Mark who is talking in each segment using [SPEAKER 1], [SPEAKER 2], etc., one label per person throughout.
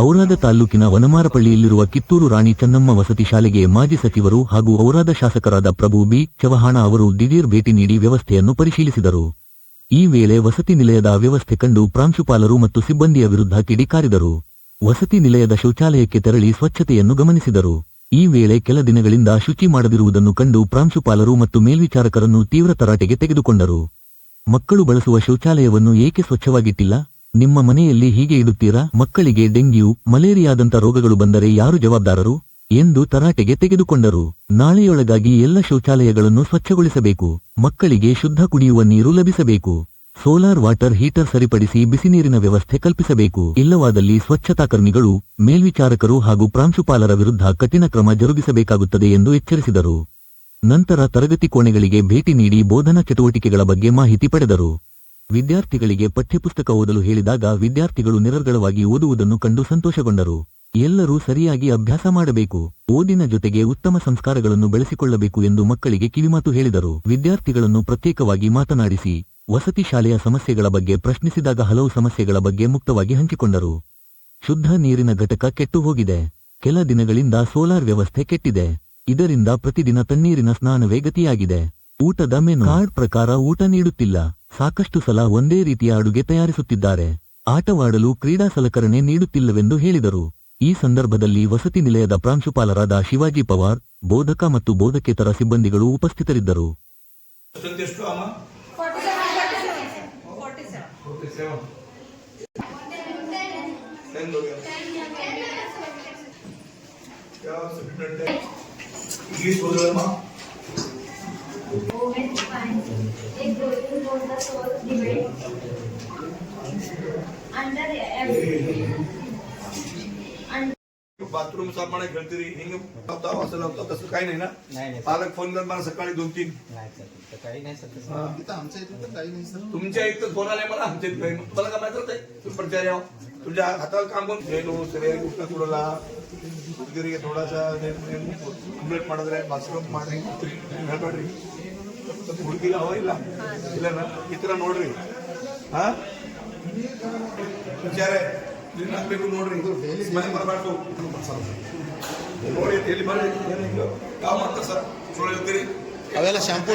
[SPEAKER 1] ಔರಾದ ತಾಲೂಕಿನ ವನಮಾರಪಳ್ಳಿಯಲ್ಲಿರುವ ಕಿತ್ತೂರು ರಾಣಿ ಚೆನ್ನಮ್ಮ ವಸತಿ ಶಾಲೆಗೆ ಮಾಜಿ ಸಚಿವರು ಹಾಗೂ ಔರಾದ ಶಾಸಕರಾದ ಪ್ರಭು ಬಿ ಚವಹಾಣ ಅವರು ದಿಢೀರ್ ಭೇಟಿ ನೀಡಿ ವ್ಯವಸ್ಥೆಯನ್ನು ಪರಿಶೀಲಿಸಿದರು. ಈ ವೇಳೆ ವಸತಿ ನಿಲಯದ ಅವ್ಯವಸ್ಥೆ ಕಂಡು ಪ್ರಾಂಶುಪಾಲರು ಮತ್ತು ಸಿಬ್ಬಂದಿಯ ವಿರುದ್ಧ ಕಿಡಿಕಾರಿದರು. ವಸತಿ ನಿಲಯದ ಶೌಚಾಲಯಕ್ಕೆ ತೆರಳಿ ಸ್ವಚ್ಛತೆಯನ್ನು ಗಮನಿಸಿದರು. ಈ ವೇಳೆ ಕೆಲ ದಿನಗಳಿಂದ ಶುಚಿ ಮಾಡದಿರುವುದನ್ನು ಕಂಡು ಪ್ರಾಂಶುಪಾಲರು ಮತ್ತು ಮೇಲ್ವಿಚಾರಕರನ್ನು ತೀವ್ರ ತರಾಟೆಗೆ ತೆಗೆದುಕೊಂಡರು. ಮಕ್ಕಳು ಬಳಸುವ ಶೌಚಾಲಯವನ್ನು ಏಕೆ ಸ್ವಚ್ಛವಾಗಿಟ್ಟಿಲ್ಲ? ನಿಮ್ಮ ಮನೆಯಲ್ಲಿ ಹೀಗೆ ಇಡುತ್ತೀರಾ? ಮಕ್ಕಳಿಗೆ ಡೆಂಗ್ಯೂ, ಮಲೇರಿಯಾದಂಥ ರೋಗಗಳು ಬಂದರೆ ಯಾರು ಜವಾಬ್ದಾರರು ಎಂದು ತರಾಟೆಗೆ ತೆಗೆದುಕೊಂಡರು. ನಾಳೆಯೊಳಗಾಗಿ ಎಲ್ಲ ಶೌಚಾಲಯಗಳನ್ನು ಸ್ವಚ್ಛಗೊಳಿಸಬೇಕು. ಮಕ್ಕಳಿಗೆ ಶುದ್ಧ ಕುಡಿಯುವ ನೀರು ಲಭಿಸಬೇಕು. ಸೋಲಾರ್ ವಾಟರ್ ಹೀಟರ್ ಸರಿಪಡಿಸಿ ಬಿಸಿ ನೀರಿನ ವ್ಯವಸ್ಥೆ ಕಲ್ಪಿಸಬೇಕು. ಇಲ್ಲವಾದಲ್ಲಿ ಸ್ವಚ್ಛತಾಕರ್ಮಿಗಳು, ಮೇಲ್ವಿಚಾರಕರು ಹಾಗೂ ಪ್ರಾಂಶುಪಾಲರ ವಿರುದ್ಧ ಕಠಿಣ ಕ್ರಮ ಜರುಗಿಸಬೇಕಾಗುತ್ತದೆ ಎಂದು ಎಚ್ಚರಿಸಿದರು. ನಂತರ ತರಗತಿ ಕೋಣೆಗಳಿಗೆ ಭೇಟಿ ನೀಡಿ ಬೋಧನಾ ಚಟುವಟಿಕೆಗಳ ಬಗ್ಗೆ ಮಾಹಿತಿ ಪಡೆದರು. ವಿದ್ಯಾರ್ಥಿಗಳಿಗೆ ಪಠ್ಯಪುಸ್ತಕ ಓದಲು ಹೇಳಿದಾಗ ವಿದ್ಯಾರ್ಥಿಗಳು ನಿರರ್ಗಳವಾಗಿ ಓದುವುದನ್ನು ಕಂಡು ಸಂತೋಷಗೊಂಡರು. ಎಲ್ಲರೂ ಸರಿಯಾಗಿ ಅಭ್ಯಾಸ ಮಾಡಬೇಕು, ಓದಿನ ಜೊತೆಗೆ ಉತ್ತಮ ಸಂಸ್ಕಾರಗಳನ್ನು ಬೆಳೆಸಿಕೊಳ್ಳಬೇಕು ಎಂದು ಮಕ್ಕಳಿಗೆ ಕಿವಿಮಾತು ಹೇಳಿದರು. ವಿದ್ಯಾರ್ಥಿಗಳನ್ನು ಪ್ರತ್ಯೇಕವಾಗಿ ಮಾತನಾಡಿಸಿ ವಸತಿ ಶಾಲೆಯ ಸಮಸ್ಯೆಗಳ ಬಗ್ಗೆ ಪ್ರಶ್ನಿಸಿದಾಗ ಹಲವು ಸಮಸ್ಯೆಗಳ ಬಗ್ಗೆ ಮುಕ್ತವಾಗಿ ಹಂಚಿಕೊಂಡರು. ಶುದ್ಧ ನೀರಿನ ಘಟಕ ಕೆಟ್ಟು ಹೋಗಿದೆ. ಕೆಲ ದಿನಗಳಿಂದ ಸೋಲಾರ್ ವ್ಯವಸ್ಥೆ ಕೆಟ್ಟಿದೆ. ಇದರಿಂದ ಪ್ರತಿದಿನ ತಣ್ಣೀರಿನ ಸ್ನಾನವೇ ಗತಿಯಾಗಿದೆ. ಊಟದ ಮೆನು ಕಾರ್ಡ್ ಪ್ರಕಾರ ಊಟ ನೀಡುತ್ತಿಲ್ಲ. ಸಾಕಷ್ಟು ಸಲ ಒಂದೇ ರೀತಿಯ ಅಡುಗೆ ತಯಾರಿಸುತ್ತಿದ್ದಾರೆ. ಆಟವಾಡಲು ಕ್ರೀಡಾ ಸಲಕರಣೆ ನೀಡುತ್ತಿಲ್ಲವೆಂದು ಹೇಳಿದರು. ಈ ಸಂದರ್ಭದಲ್ಲಿ ವಸತಿ ನಿಲಯದ ಪ್ರಾಂಶುಪಾಲರಾದ ಶಿವಾಜಿ ಪವಾರ್, ಬೋಧಕ ಮತ್ತು ಬೋಧಕೇತರ ಸಿಬ್ಬಂದಿಗಳು ಉಪಸ್ಥಿತರಿದ್ದರು.
[SPEAKER 2] बाथरूम साफ म्हणाय खेळतरी हिंग लावता असं लावता तसं काही नाही ना. पालक फोन कर मला सकाळी 2-3
[SPEAKER 3] काही नाही सर. आमच्या इथं तर काही नाही सर.
[SPEAKER 2] तुमच्या इथं फोन आलाय मला आमच्या इथं तुम्हाला काय माहिती होतंय? तुम्ही प्रचार यावं तुमच्या हातावर काम करून गेलो सगळे उठला कुडला ಹುಡುಗರಿಗೆ ಥೋಡಾಸಾ ಕಂಪ್ಲೀಟ್ ಮಾಡಿದ್ರೆ ಬಾತ್ರೂಮ್ ಮಾಡ್ರಿ ಹೇಳ್ಬೇಡ್ರಿ. ಹುಡುಗಿಗೆ ಅವ ಇಲ್ಲ ಇಲ್ಲನ ಈ ಥರ ನೋಡ್ರಿ. ಹಾ ವಿಚಾರ ಹಾಕ್ಬೇಕು ನೋಡ್ರಿ. ಸ್ಮೈಲ್ ಮಾಡಬಾರ್ದು ನೋಡಿ ಎಲ್ಲಿ ಬರ್ರಿ. ಯಾವ ಮಾಡ್ತಾರೆ ಸರ್ ಸುಳ್ಳು ಹೇಳ್ತೀರಿ?
[SPEAKER 3] ಅವೆಲ್ಲ ಶಾಂಪೂ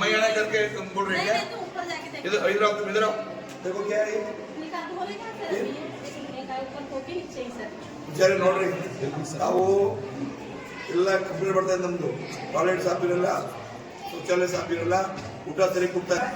[SPEAKER 2] ಮೈಯಾಣ करके बोल रहे हैं इधर इधर आओ तुम इधर आओ. देखो क्या है ವಿಚಾರ ನೋಡ್ರಿ. ನಾವು ಎಲ್ಲ ಕಂಪ್ಲೇಂಟ್ ಬರ್ತಾ ಇದೆ. ನಮ್ದು ಟಾಯ್ಲೆಟ್ ಸಾಫ್ ಇರಲ್ಲ, ಶೌಚಾಲಯ ಸಾಫ್ ಇರಲ್ಲ, ಊಟ ಸರಿ ಕೊಡ್ತಾರೆ.